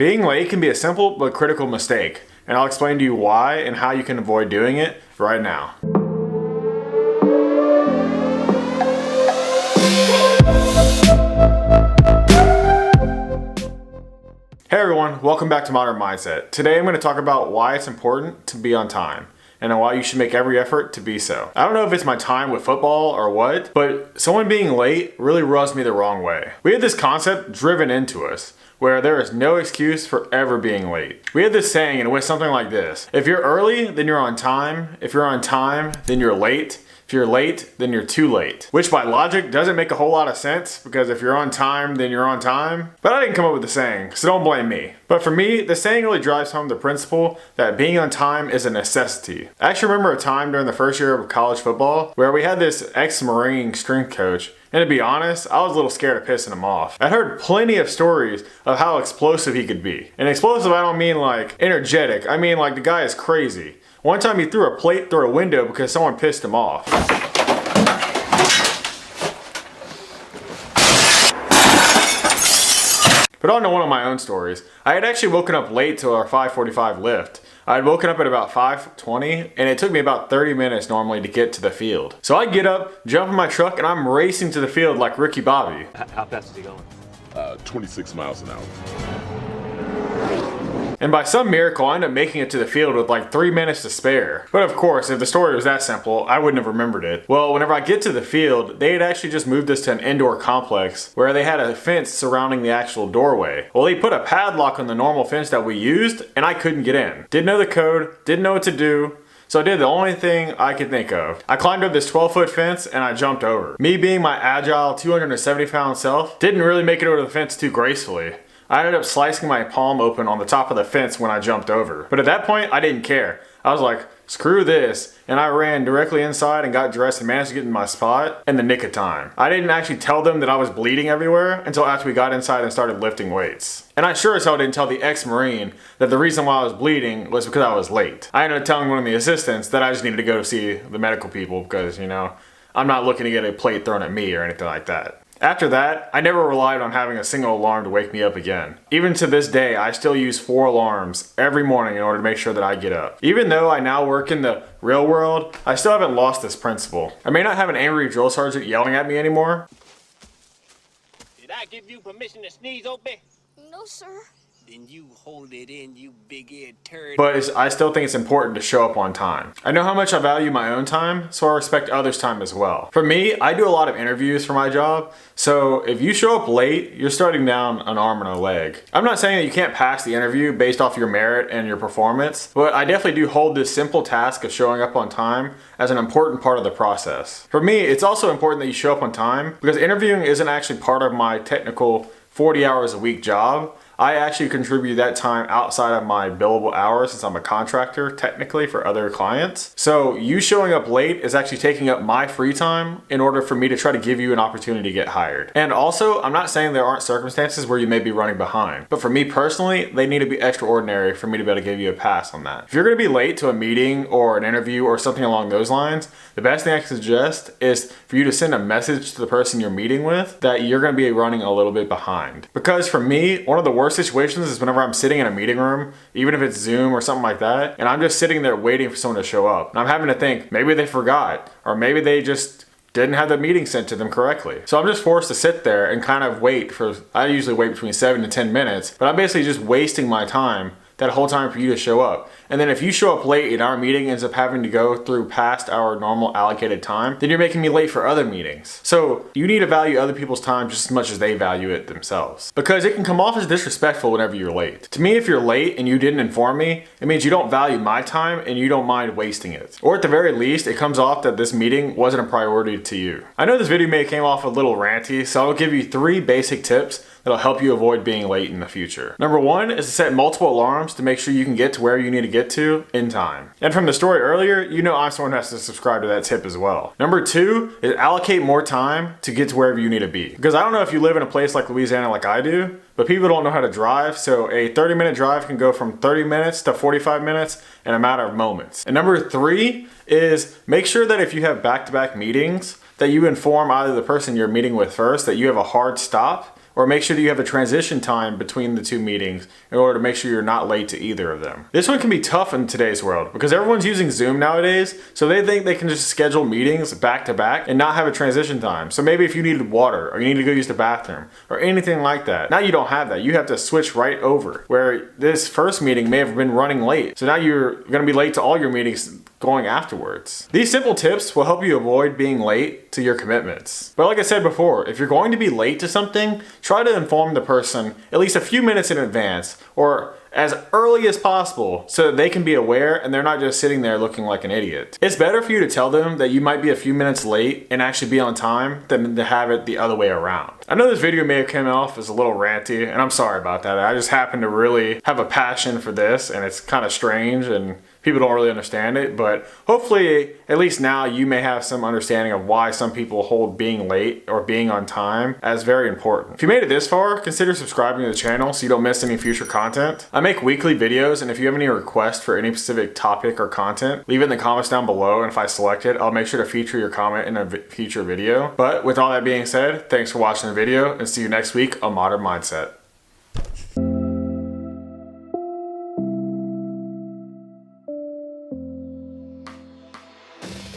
Being late can be a simple but critical mistake, and I'll explain to you why and how you can avoid doing it right now. Hey everyone, welcome back to Modern Mindset. Today I'm going to talk about why it's important to be on time and why you should make every effort to be so. I don't know if it's my time with football or what, but someone being late really rubs me the wrong way. We had this concept driven into us where there is no excuse for ever being late. We had this saying and it went something like this: if you're early, then you're on time. If you're on time, then you're late. If you're late, then you're too late. Which by logic doesn't make a whole lot of sense, because if you're on time, then you're on time. But I didn't come up with the saying, so don't blame me. But for me, the saying really drives home the principle that being on time is a necessity. I actually remember a time during the first year of college football where we had this ex-Marine strength coach, and to be honest, I was a little scared of pissing him off. I'd heard plenty of stories of how explosive he could be. And explosive, I don't mean like energetic, I mean like the guy is crazy. One time he threw a plate through a window because someone pissed him off. But on to one of my own stories. I had actually woken up late to our 5:45 lift. I had woken up at about 5:20 and it took me about 30 minutes normally to get to the field. So I get up, jump in my truck, and I'm racing to the field like Ricky Bobby. How fast is he going? 26 miles an hour. And by some miracle, I ended up making it to the field with like 3 minutes to spare. But of course, if the story was that simple, I wouldn't have remembered it. Well, whenever I get to the field, they had actually just moved us to an indoor complex where they had a fence surrounding the actual doorway. Well, they put a padlock on the normal fence that we used, and I couldn't get in. Didn't know the code, didn't know what to do. So I did the only thing I could think of. I climbed up this 12-foot fence and I jumped over. Me being my agile 270-pound self, didn't really make it over the fence too gracefully. I ended up slicing my palm open on the top of the fence when I jumped over. But at that point, I didn't care. I was like, screw this, and I ran directly inside and got dressed and managed to get in my spot in the nick of time. I didn't actually tell them that I was bleeding everywhere until after we got inside and started lifting weights. And I sure as hell didn't tell the ex-Marine that the reason why I was bleeding was because I was late. I ended up telling one of the assistants that I just needed to go see the medical people because, you know, I'm not looking to get a plate thrown at me or anything like that. After that, I never relied on having a single alarm to wake me up again. Even to this day, I still use 4 alarms every morning in order to make sure that I get up. Even though I now work in the real world, I still haven't lost this principle. I may not have an angry drill sergeant yelling at me anymore. Did I give you permission to sneeze, Opie? No, sir. Then you hold it in, you big-eared turd. But I still think it's important to show up on time. I know how much I value my own time, so I respect others' time as well. For me, I do a lot of interviews for my job, so if you show up late, you're starting down an arm and a leg. I'm not saying that you can't pass the interview based off your merit and your performance, but I definitely do hold this simple task of showing up on time as an important part of the process. For me, it's also important that you show up on time because interviewing isn't actually part of my technical 40 hours a week job. I actually contribute that time outside of my billable hours since I'm a contractor technically for other clients. So you showing up late is actually taking up my free time in order for me to try to give you an opportunity to get hired. And also, I'm not saying there aren't circumstances where you may be running behind, but for me personally, they need to be extraordinary for me to be able to give you a pass on that. If you're gonna be late to a meeting or an interview or something along those lines, the best thing I can suggest is for you to send a message to the person you're meeting with that you're gonna be running a little bit behind. Because for me, one of the worst situations is whenever I'm sitting in a meeting room, even if it's Zoom or something like that, and I'm just sitting there waiting for someone to show up. And I'm having to think, maybe they forgot, or maybe they just didn't have the meeting sent to them correctly. So I'm just forced to sit there and kind of wait for, I usually wait between 7 to 10 minutes, but I'm basically just wasting my time that whole time for you to show up. And then if you show up late and our meeting ends up having to go through past our normal allocated time, then you're making me late for other meetings. So you need to value other people's time just as much as they value it themselves. Because it can come off as disrespectful whenever you're late. To me, if you're late and you didn't inform me, it means you don't value my time and you don't mind wasting it. Or at the very least, it comes off that this meeting wasn't a priority to you. I know this video may have came off a little ranty, so I'll give you 3 basic tips that'll help you avoid being late in the future. Number 1 is to set multiple alarms to make sure you can get to where you need to get to in time. And from the story earlier, you know I'm someone who has to subscribe to that tip as well. Number 2 is allocate more time to get to wherever you need to be. Because I don't know if you live in a place like Louisiana like I do, but people don't know how to drive, so a 30-minute drive can go from 30 minutes to 45 minutes in a matter of moments. And number 3 is make sure that if you have back-to-back meetings, that you inform either the person you're meeting with first that you have a hard stop or make sure that you have a transition time between the two meetings in order to make sure you're not late to either of them. This one can be tough in today's world because everyone's using Zoom nowadays, so they think they can just schedule meetings back to back and not have a transition time. So maybe if you needed water or you need to go use the bathroom or anything like that, now you don't have that. You have to switch right over, where this first meeting may have been running late. So now you're going to be late to all your meetings going afterwards. These simple tips will help you avoid being late to your commitments. But like I said before, if you're going to be late to something, try to inform the person at least a few minutes in advance or as early as possible so that they can be aware and they're not just sitting there looking like an idiot. It's better for you to tell them that you might be a few minutes late and actually be on time than to have it the other way around. I know this video may have come off as a little ranty, and I'm sorry about that. I just happen to really have a passion for this, and it's kind of strange and people don't really understand it, but hopefully at least now you may have some understanding of why some people hold being late or being on time as very important. If you made it this far, consider subscribing to the channel so you don't miss any future content. I make weekly videos, and if you have any requests for any specific topic or content, leave it in the comments down below, and if I select it, I'll make sure to feature your comment in a future video. But with all that being said, thanks for watching the video, and see you next week on Modern Mindset.